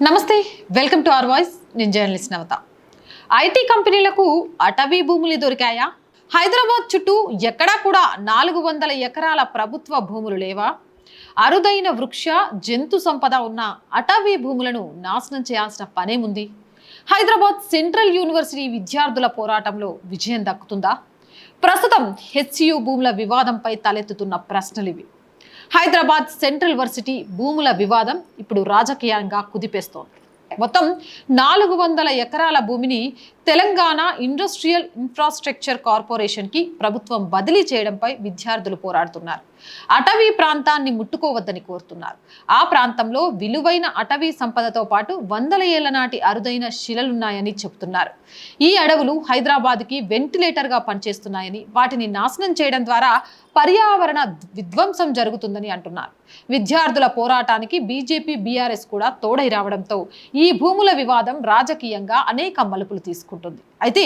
నమస్తే, welcome to our voice. నేను journalist Navata. IT కంపెనీలకు అటవీ భూములు దొరికాయా? హైదరాబాద్ చుట్టూ ఎక్కడా కూడా 400 ఎకరాల ప్రభుత్వ భూములు లేవా? అరుదైన వృక్ష జంతు సంపద ఉన్న అటవీ భూములను నాశనం చేయాల్సిన పనేముంది? హైదరాబాద్ సెంట్రల్ యూనివర్సిటీ విద్యార్థుల పోరాటంలో విజయం దక్కుతుందా? ప్రస్తుతం హెచ్సియు భూముల వివాదంపై తలెత్తుతున్న ప్రశ్నలివి. హైదరాబాద్ సెంట్రల్ వర్సిటీ భూముల వివాదం ఇప్పుడు రాజకీయంగా కుదిపేస్తోంది. మొత్తం 400 ఎకరాల భూమిని తెలంగాణ ఇండస్ట్రియల్ ఇన్ఫ్రాస్ట్రక్చర్ కార్పొరేషన్కి ప్రభుత్వం బదిలీ చేయడంపై విద్యార్థులు పోరాడుతున్నారు. అటవీ ప్రాంతాన్ని ముట్టుకోవద్దని కోరుతున్నారు. ఆ ప్రాంతంలో విలువైన అటవీ సంపదతో పాటు 100 ఏళ్ల నాటి అరుదైన శిలలున్నాయని చెబుతున్నారు. ఈ అడవులు హైదరాబాద్కి వెంటిలేటర్గా పనిచేస్తున్నాయని, వాటిని నాశనం చేయడం ద్వారా పర్యావరణ విధ్వంసం జరుగుతుందని అంటున్నారు. విద్యార్థుల పోరాటానికి బీజేపీ, బీఆర్ఎస్ కూడా తోడై రావడంతో ఈ భూముల వివాదం రాజకీయంగా అనేక మలుపులు తీసుకుంటుంది. అయితే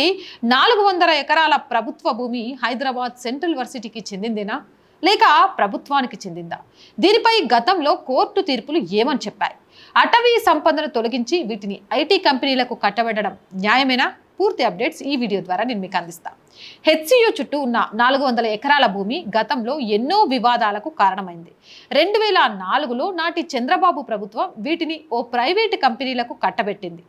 400 ఎకరాల ప్రభుత్వ భూమి హైదరాబాద్ సెంట్రల్ వర్సిటీకి చెందిందేనా, లేక ప్రభుత్వానికి చెందిందా? దీనిపై గతంలో కోర్టు తీర్పులు ఏమని చెప్పాయి? అటవీ సంపదను తొలగించి వీటిని ఐటీ కంపెనీలకు కట్టబెట్టడం న్యాయమేనా? పూర్తి అప్డేట్స్ ఈ వీడియో ద్వారా నేను మీకు అందిస్తా. హెచ్సియు చుట్టూ ఉన్న 400 ఎకరాల భూమి గతంలో ఎన్నో వివాదాలకు కారణమైంది. 2004లో నాటి చంద్రబాబు ప్రభుత్వం వీటిని ఓ ప్రైవేటు కంపెనీలకు కట్టబెట్టింది.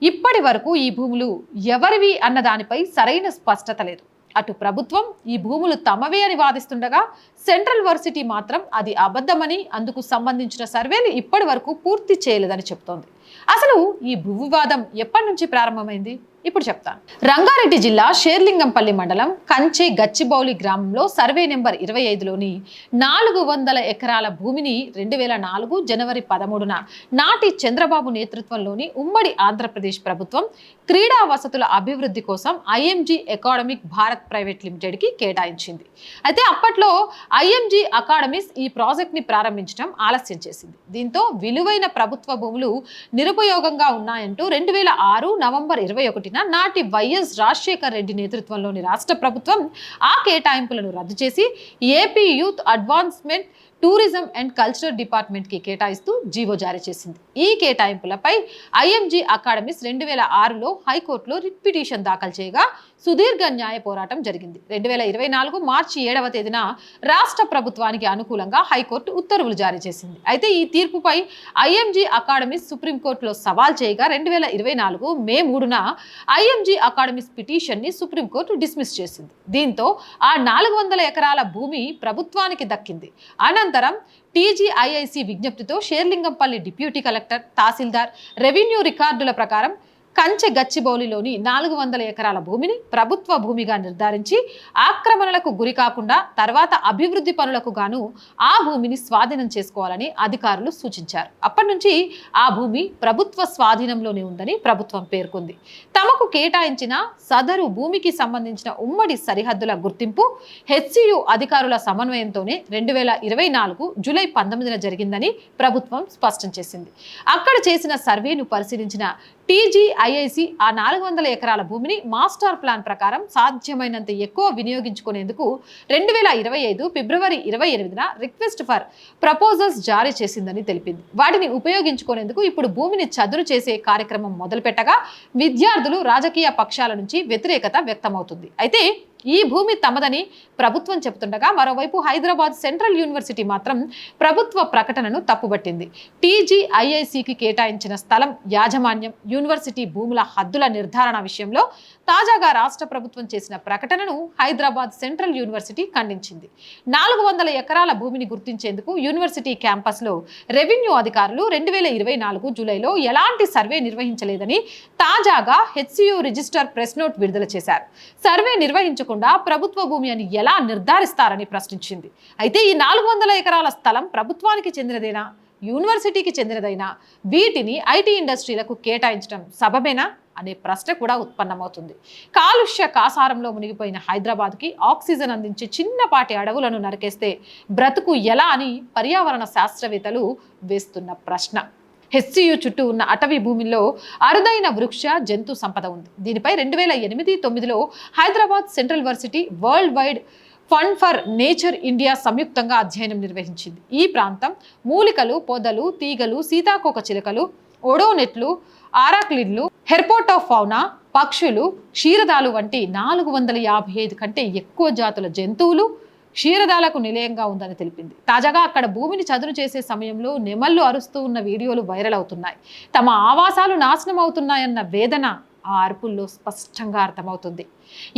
ఇప్పటి వరకు ఈ భూములు ఎవరివి అన్న దానిపై సరైన స్పష్టత లేదు. అటు ప్రభుత్వం ఈ భూములు తమవే అని వాదిస్తుండగా, సెంట్రల్ వర్సిటీ మాత్రం అది అబద్ధమని, అందుకు సంబంధించిన సర్వేలు ఇప్పటి వరకు పూర్తి చేయలేదని చెప్తోంది. అసలు ఈ భూ వివాదం ఎప్పటి నుంచి ప్రారంభమైంది ఇప్పుడు చెప్తాను. రంగారెడ్డి జిల్లా షేర్లింగంపల్లి మండలం కంచె గచ్చిబౌలి గ్రామంలో సర్వే నెంబర్ 25లోని 400 ఎకరాల భూమిని 2004 జనవరి 13న నాటి చంద్రబాబు నేతృత్వంలోని ఉమ్మడి ఆంధ్రప్రదేశ్ ప్రభుత్వం క్రీడా వసతుల అభివృద్ధి కోసం ఐఎంజీ అకాడమిక్ భారత్ ప్రైవేట్ లిమిటెడ్కి కేటాయించింది. అయితే అప్పట్లో ఐఎంజీ అకాడమీస్ ఈ ప్రాజెక్ట్ని ప్రారంభించడం ఆలస్యం చేసింది. దీంతో విలువైన ప్రభుత్వ భూములు నిరుపయోగంగా ఉన్నాయంటూ 2006 నవంబర్ 21 నాటి వైఎస్ రాజశేఖర్ రెడ్డి నేతృత్వంలోని రాష్ట్ర ప్రభుత్వం ఆ కేటాయింపులను రద్దు చేసి AP youth advancement, tourism and cultural డిపార్ట్మెంట్కి కేటాయిస్తూ జీవో జారీ చేసింది. ఈ కేటాయింపులపై ఐఎంజీ అకాడమీస్ 2006లో హైకోర్టులో రిట్ పిటిషన్ దాఖలు చేయగా సుదీర్ఘ న్యాయ పోరాటం జరిగింది. 2024 మార్చి 7వ తేదీన రాష్ట్ర ప్రభుత్వానికి అనుకూలంగా హైకోర్టు ఉత్తర్వులు జారీ చేసింది. అయితే ఈ తీర్పుపై ఐఎంజీ అకాడమీస్ సుప్రీంకోర్టులో సవాల్ చేయగా 2024 మే 3న ఐఎంజీ అకాడమీస్ పిటిషన్ని సుప్రీంకోర్టు డిస్మిస్ చేసింది. దీంతో ఆ 400 ఎకరాల భూమి ప్రభుత్వానికి దక్కింది. అనంతరం టీజీఐఐసి విజ్ఞప్తితో షేర్లింగంపల్లి డిప్యూటీ కలెక్టర్, తహసీల్దార్ రెవెన్యూ రికార్డుల ప్రకారం కంచె గచ్చిబౌలిలోని 400 ఎకరాల భూమిని ప్రభుత్వ భూమిగా నిర్ధారించి ఆక్రమణలకు గురి కాకుండా తర్వాత అభివృద్ధి పనులకు గాను ఆ భూమిని స్వాధీనం చేసుకోవాలని అధికారులు సూచించారు. అప్పటి నుంచి ఆ భూమి ప్రభుత్వ స్వాధీనంలోనే ఉందని ప్రభుత్వం పేర్కొంది. తమకు కేటాయించిన సదరు భూమికి సంబంధించిన ఉమ్మడి సరిహద్దుల గుర్తింపు హెచ్సియు అధికారుల సమన్వయంతోనే 2024 జూలై 19న జరిగిందని ప్రభుత్వం స్పష్టం చేసింది. అక్కడ చేసిన సర్వేను పరిశీలించిన టీజీఐఐసి ఆ 400 ఎకరాల భూమిని మాస్టర్ ప్లాన్ ప్రకారం సాధ్యమైనంత ఎక్కువ వినియోగించుకునేందుకు 2025 ఫిబ్రవరి 28న రిక్వెస్ట్ ఫర్ ప్రపోజల్స్ జారీ చేసిందని తెలిపింది. వాటిని ఉపయోగించుకునేందుకు ఇప్పుడు భూమిని చదును చేసే కార్యక్రమం మొదలుపెట్టగా విద్యార్థులు, రాజకీయ పక్షాల నుంచి వ్యతిరేకత వ్యక్తమవుతుంది. అయితే ఈ భూమి తమదని ప్రభుత్వం చెబుతుండగా మరోవైపు హైదరాబాద్ సెంట్రల్ యూనివర్సిటీ మాత్రం ప్రభుత్వ ప్రకటనను తప్పుబట్టింది. టీజీఐఐసికి కేటాయించిన స్థలం యాజమాన్యం, యూనివర్సిటీ భూముల హద్దుల నిర్ధారణ విషయంలో తాజాగా రాష్ట్ర ప్రభుత్వం చేసిన ప్రకటనను హైదరాబాద్ సెంట్రల్ యూనివర్సిటీ ఖండించింది. 400 ఎకరాల భూమిని గుర్తించేందుకు యూనివర్సిటీ క్యాంపస్లో రెవెన్యూ అధికారులు 2024 జూలైలో ఎలాంటి సర్వే నిర్వహించలేదని తాజాగా హెచ్సియు రిజిస్టర్ ప్రెస్ నోట్ విడుదల చేశారు. సర్వే నిర్వహించకుండా ప్రభుత్వ భూమి అని ఎలా నిర్ధారిస్తారని ప్రశ్నించింది. అయితే ఈ 400 ఎకరాల స్థలం ప్రభుత్వానికి చెందినదేనా, యూనివర్సిటీకి చెందినదైనా, వీటిని ఐటీ ఇండస్ట్రీలకు కేటాయించడం సబబేనా అనే ప్రశ్న కూడా ఉత్పన్నమవుతుంది. కాలుష్య కాసారంలో మునిగిపోయిన హైదరాబాద్కి ఆక్సిజన్ అందించే చిన్నపాటి అడవులను నరికేస్తే బ్రతుకు ఎలా అని పర్యావరణ శాస్త్రవేత్తలు వేస్తున్న ప్రశ్న. హెచ్సియు చుట్టూ ఉన్న అటవీ భూమిలో అరుదైన వృక్ష జంతు సంపద ఉంది. దీనిపై 2008-9లో Hyderabad central varsity world wide fund for nature India సంయుక్తంగా అధ్యయనం నిర్వహించింది. ఈ ప్రాంతం మూలికలు, పొదలు, తీగలు, సీతాకోక చిలుకలు, ఓడోనెట్లు, ఆరాక్లిడ్లు, హెర్పోటోఫౌనా, పక్షులు, క్షీరదాలు వంటి 455 కంటే ఎక్కువ జాతుల జంతువులు క్షీరదాలకు నిలయంగా ఉందని తెలిపింది. తాజాగా అక్కడ భూమిని చదును చేసే సమయంలో నెమళ్లు అరుస్తూ ఉన్న వీడియోలు వైరల్ అవుతున్నాయి. తమ ఆవాసాలు నాశనం అవుతున్నాయన్న వేదన ఆ అరుపుల్లో స్పష్టంగా అర్థమవుతుంది.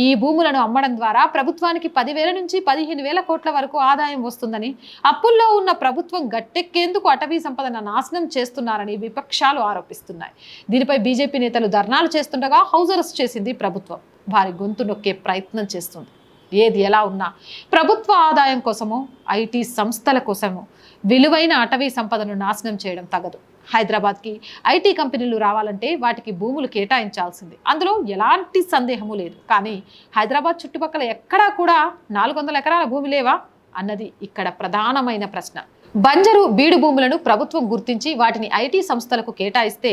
ఈ భూములను అమ్మడం ద్వారా ప్రభుత్వానికి 10,000 నుంచి 15,000 కోట్ల వరకు ఆదాయం వస్తుందని, అప్పుల్లో ఉన్న ప్రభుత్వం గట్టెక్కేందుకు అటవీ సంపదను నాశనం చేస్తున్నారని విపక్షాలు ఆరోపిస్తున్నాయి. దీనిపై బీజేపీ నేతలు ధర్నాలు చేస్తుండగా హౌస్ అరెస్ట్ చేసింది ప్రభుత్వం. వారి గొంతు నొక్కే ప్రయత్నం చేస్తుంది. ఏది ఎలా ఉన్నా ప్రభుత్వ ఆదాయం కోసమో, ఐటీ సంస్థల కోసమో విలువైన అటవీ సంపదను నాశనం చేయడం తగదు. హైదరాబాద్కి ఐటీ కంపెనీలు రావాలంటే వాటికి భూములు కేటాయించాల్సింది, అందులో ఎలాంటి సందేహము లేదు. కానీ హైదరాబాద్ చుట్టుపక్కల ఎక్కడా కూడా 400 ఎకరాల భూమి లేవా అన్నది ఇక్కడ ప్రధానమైన ప్రశ్న. బంజరు బీడు భూములను ప్రభుత్వం గుర్తించి వాటిని ఐటీ సంస్థలకు కేటాయిస్తే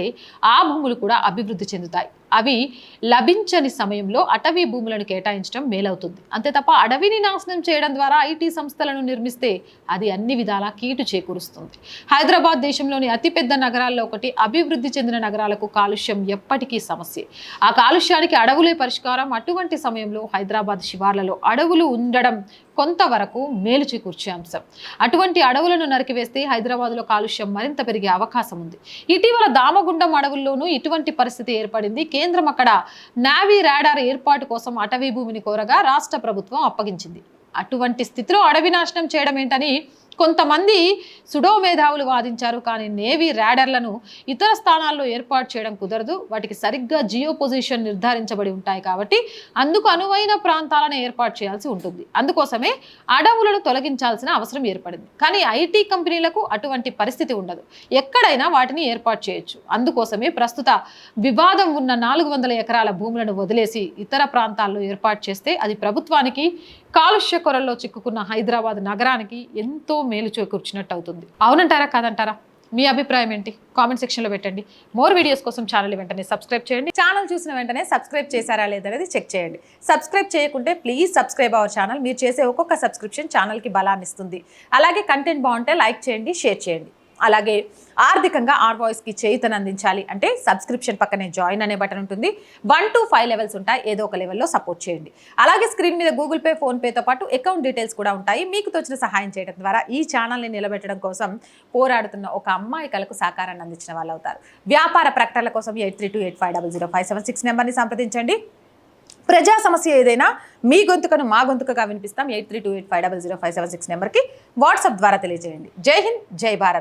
ఆ భూములు కూడా అభివృద్ధి చెందుతాయి. అవి లభించని సమయంలో అటవీ భూములను కేటాయించడం మేలవుతుంది. అంతే తప్ప అడవిని నాశనం చేయడం ద్వారా ఐటీ సంస్థలను నిర్మిస్తే అది అన్ని విధాలా కీటు చేకూరుస్తుంది. హైదరాబాద్ దేశంలోని అతిపెద్ద నగరాల్లో ఒకటి. అభివృద్ధి చెందిన నగరాలకు కాలుష్యం ఎప్పటికీ సమస్య. ఆ కాలుష్యానికి అడవులే పరిష్కారం. అటువంటి సమయంలో హైదరాబాద్ శివార్లలో అడవులు ఉండడం కొంతవరకు మేలు చేకూర్చే అంశం. అటువంటి అడవులను నరికివేస్తే హైదరాబాద్లో కాలుష్యం మరింత పెరిగే అవకాశం ఉంది. ఇటీవల దామగుండం అడవుల్లోనూ ఇటువంటి పరిస్థితి ఏర్పడింది. కేంద్రం అక్కడ నావీ రాడార్ ఏర్పాటు కోసం అటవీ భూమిని కోరగా రాష్ట్ర ప్రభుత్వం అప్పగించింది. అటువంటి స్థితిలో అడవి నాశనం చేయడం ఏంటని కొంతమంది సుడో మేధావులు వాదించారు. కానీ నేవీ రాడర్లను ఇతర స్థానాల్లో ఏర్పాటు చేయడం కుదరదు. వాటికి సరిగ్గా జియో పొజిషన్ నిర్ధారించబడి ఉంటాయి కాబట్టి అందుకు అనువైన ప్రాంతాలను ఏర్పాటు చేయాల్సి ఉంటుంది. అందుకోసమే అడవులను తొలగించాల్సిన అవసరం ఏర్పడింది. కానీ ఐటీ కంపెనీలకు అటువంటి పరిస్థితి ఉండదు. ఎక్కడైనా వాటిని ఏర్పాటు చేయొచ్చు. అందుకోసమే ప్రస్తుత వివాదం ఉన్న 400 ఎకరాల భూములను వదిలేసి ఇతర ప్రాంతాల్లో ఏర్పాటు చేస్తే అది ప్రభుత్వానికి, కాలుష్య కొరల్లో చిక్కుకున్న హైదరాబాద్ నగరానికి ఎంతో మేలు చేకూర్చినట్టు అవుతుంది. అవునంటారా కాదంటారా? మీ అభిప్రాయం ఏంటి? కామెంట్ సెక్షన్లో పెట్టండి. మోర్ వీడియోస్ కోసం ఛానల్ వెంటనే సబ్స్క్రైబ్ చేయండి. ఛానల్ చూసిన వెంటనే సబ్స్క్రైబ్ చేశారా లేదనేది చెక్ చేయండి. సబ్స్క్రైబ్ చేయకుంటే ప్లీజ్ సబ్స్క్రైబ్ అవర్ ఛానల్. మీరు చేసే ఒక్కొక్క సబ్స్క్రిప్షన్ ఛానల్కి బలాన్ని ఇస్తుంది. అలాగే కంటెంట్ బాగుంటే లైక్ చేయండి, షేర్ చేయండి. అలాగే ఆర్థికంగా ఆర్ వాయిస్కి చేయుతను అందించాలి అంటే సబ్స్క్రిప్షన్ పక్కనే జాయిన్ అనే బటన్ ఉంటుంది. 1 to 5 లెవెల్స్ ఉంటాయి. ఏదో ఒక లెవెల్లో సపోర్ట్ చేయండి. అలాగే స్క్రీన్ మీద గూగుల్ పే, ఫోన్పేతో పాటు అకౌంట్ డీటెయిల్స్ కూడా ఉంటాయి. మీకు తోచిన సహాయం చేయడం ద్వారా ఈ ఛానల్ని నిలబెట్టడం కోసం పోరాడుతున్న ఒక అమ్మాయి కళకు సహకారాన్ని అందించిన వాళ్ళు అవుతారు. వ్యాపార ప్రకటనల కోసం 8328500576 నెంబర్ని సంప్రదించండి. ప్రజా సమస్య ఏదైనా మీ గొంతుకను మా గొంతుకగా వినిపిస్తాం. 8328500576 నెంబర్కి వాట్సాప్ ద్వారా తెలియజేయండి. జై హింద్, జై భారత్.